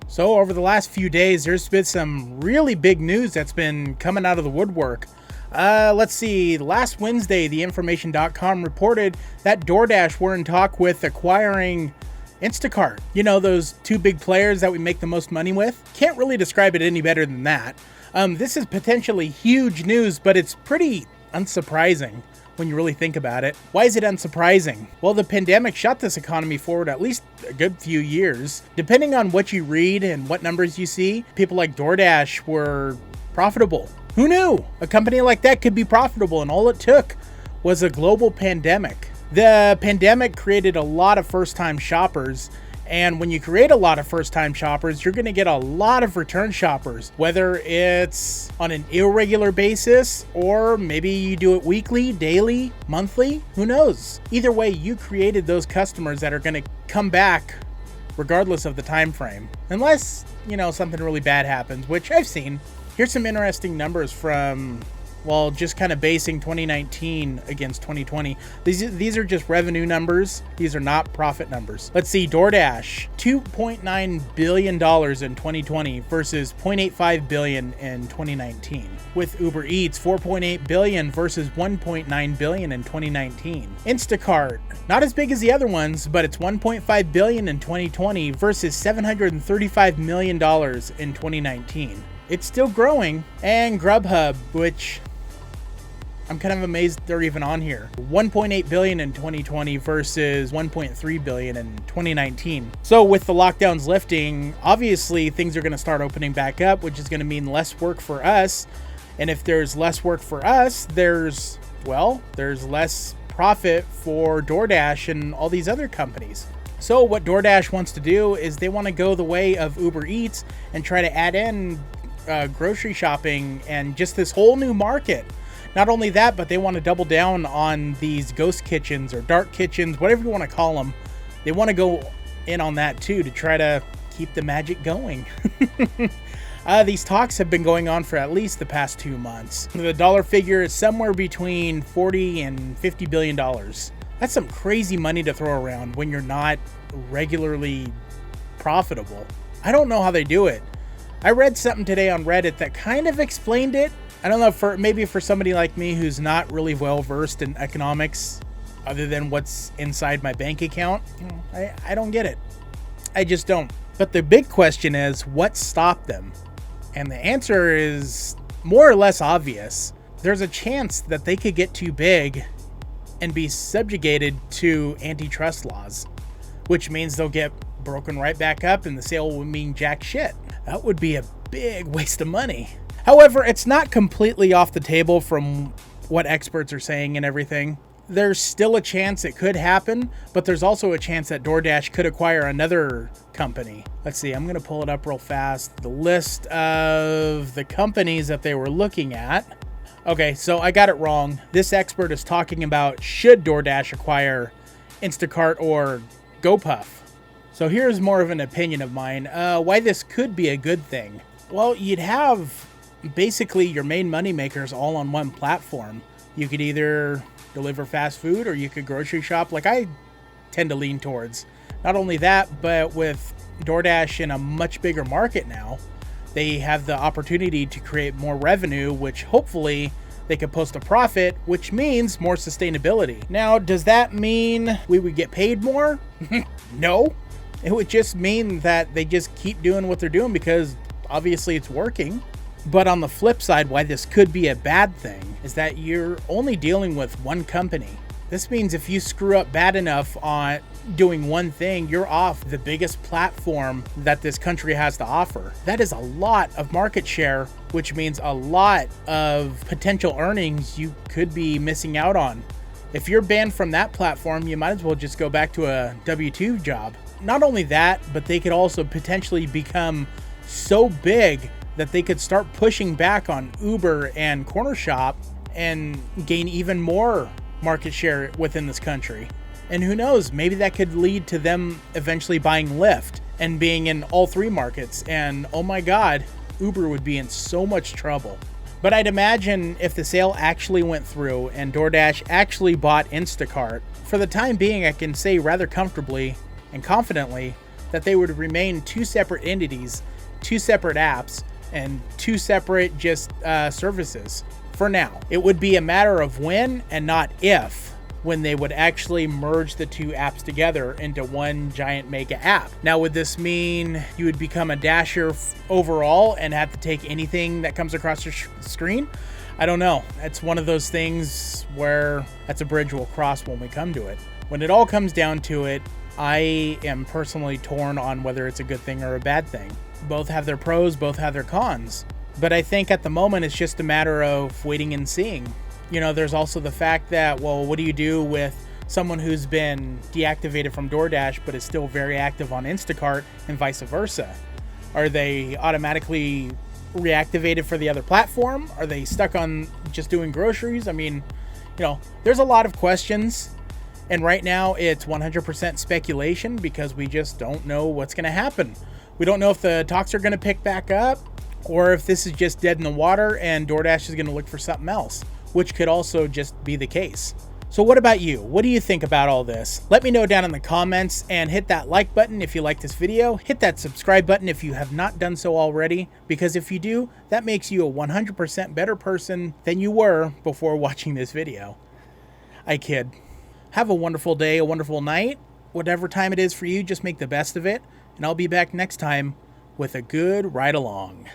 So over the last few days, there's been some really big news that's been coming out of the woodwork. Let's see. Last Wednesday, theinformation.com reported that Doordash were in talk with acquiring Instacart. You know, those two big players that we make the most money with? Can't really describe it any better than that. This is potentially huge news, but it's pretty unsurprising when you really think about it. Why is it unsurprising? Well, the pandemic shot this economy forward at least a good few years. Depending on what you read and what numbers you see, people like Doordash were profitable. Who knew? A company like that could be profitable, and all it took was a global pandemic. The pandemic created a lot of first-time shoppers, and when you create a lot of first-time shoppers, you're going to get a lot of return shoppers, whether it's on an irregular basis or maybe you do it weekly, daily, monthly, who knows? Either way, you created those customers that are going to come back regardless of the time frame, unless, something really bad happens, which I've seen. Here's some interesting numbers from, just kind of basing 2019 against 2020. These are just revenue numbers. These are not profit numbers. Let's see, DoorDash, $2.9 billion in 2020 versus $0.85 billion in 2019. With Uber Eats, $4.8 billion versus $1.9 billion in 2019. Instacart, not as big as the other ones, but it's $1.5 billion in 2020 versus $735 million in 2019. It's still growing. And Grubhub, which I'm kind of amazed they're even on here. $1.8 billion in 2020 versus $1.3 billion in 2019. So with the lockdowns lifting, obviously things are going to start opening back up, which is going to mean less work for us. And if there's less work for us, there's less profit for DoorDash and all these other companies. So what DoorDash wants to do is they want to go the way of Uber Eats and try to add in grocery shopping and just this whole new market. Not only that, but they want to double down on these ghost kitchens or dark kitchens, whatever you want to call them. They want to go in on that too to try to keep the magic going. These talks have been going on for at least the past 2 months. The dollar figure is somewhere between $40 and $50 billion. That's some crazy money to throw around when you're not regularly profitable. I don't know how they do it. I read something today on Reddit that kind of explained it. I don't know, for somebody like me who's not really well versed in economics other than what's inside my bank account, I don't get it. I just don't. But the big question is, what stopped them? And the answer is more or less obvious. There's a chance that they could get too big and be subjugated to antitrust laws, which means they'll get broken right back up and the sale will mean jack shit. That would be a big waste of money. However, it's not completely off the table from what experts are saying and everything. There's still a chance it could happen, but there's also a chance that DoorDash could acquire another company. Let's see, I'm going to pull it up real fast. The list of the companies that they were looking at. Okay, so I got it wrong. This expert is talking about should DoorDash acquire Instacart or GoPuff. So here's more of an opinion of mine, why this could be a good thing. Well, you'd have basically your main money makers all on one platform. You could either deliver fast food or you could grocery shop, like I tend to lean towards. Not only that, but with DoorDash in a much bigger market now, they have the opportunity to create more revenue, which hopefully they could post a profit, which means more sustainability. Now, does that mean we would get paid more? No. It would just mean that they just keep doing what they're doing because obviously it's working. But on the flip side, why this could be a bad thing is that you're only dealing with one company. This means if you screw up bad enough on doing one thing, you're off the biggest platform that this country has to offer. That is a lot of market share, which means a lot of potential earnings you could be missing out on. If you're banned from that platform, you might as well just go back to a W-2 job. Not only that, but they could also potentially become so big that they could start pushing back on Uber and Corner Shop and gain even more market share within this country. And who knows, maybe that could lead to them eventually buying Lyft and being in all three markets. And oh my God, Uber would be in so much trouble. But I'd imagine if the sale actually went through and DoorDash actually bought Instacart, for the time being, I can say rather comfortably and confidently that they would remain two separate entities, two separate apps, and two separate just services for now. It would be a matter of when and not if when they would actually merge the two apps together into one giant mega app. Now, would this mean you would become a dasher overall and have to take anything that comes across your screen? I don't know. It's one of those things where that's a bridge we'll cross when we come to it. When it all comes down to it, I am personally torn on whether it's a good thing or a bad thing. Both have their pros, both have their cons. But I think at the moment it's just a matter of waiting and seeing. You know, there's also the fact that, well, what do you do with someone who's been deactivated from Doordash but is still very active on Instacart and vice versa? Are they automatically reactivated for the other platform? Are they stuck on just doing groceries? I mean, you know, there's a lot of questions. And right now it's 100% speculation because we just don't know what's going to happen. We don't know if the talks are going to pick back up or if this is just dead in the water and Doordash is going to look for something else, which could also just be the case. So what about you? What do you think about all this? Let me know down in the comments and hit that like button if you like this video. Hit that subscribe button if you have not done so already, because if you do, that makes you a 100% better person than you were before watching this video. I kid. Have a wonderful day, a wonderful night. Whatever time it is for you, just make the best of it. And I'll be back next time with a good ride along.